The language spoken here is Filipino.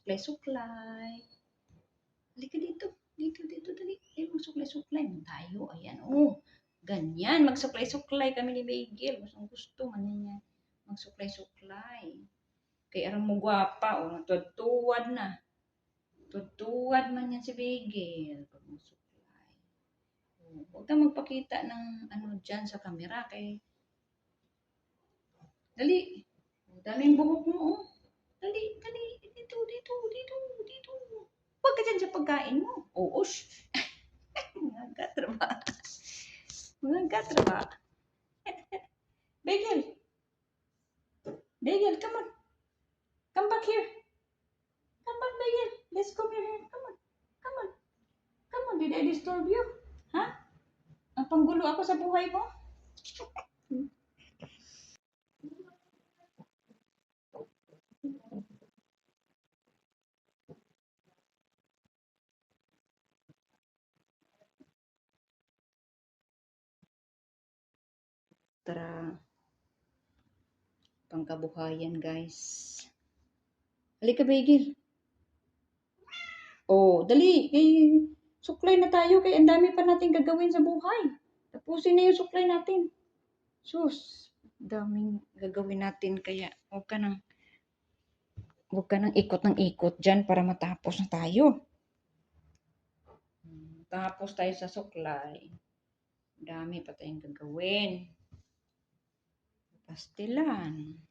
magsuklay-suklay. Halika dito. Dito, dali. Magsuklay-suklay man tayo. Ayan, oh. Ganyan. Magsuklay-suklay kami ni Bagel. Gusto man niya. Magsuklay-suklay. Kaya arang mo gwapa, oh. Tuwad na. Tuwad man yan si Bagel. Pag magsuklay. Oh, huwag kang magpakita ng ano dyan sa camera. Kay dali. Daming buhok mo, oh. Dali. Dito. Huwag ka dyan sa pagkain mo. Oo, shh. Mga katraba. Bagel, come on. Come back here. Come back, Bagel. Let's come here. Come on. Did I disturb you? Ha? Ang panggulo ako sa buhay mo? Tara. Pangkabuhayan, guys. Halika, Bagel. Oh, dali. Suklay na tayo. Kaya ang dami pa natin gagawin sa buhay. Tapusin na yung suklay natin. Sus, daming gagawin natin. Kaya huwag ka nang ikot ng ikot dyan para matapos na tayo. Tapos tayo sa suklay. Dami pa tayong gagawin. Pastilan.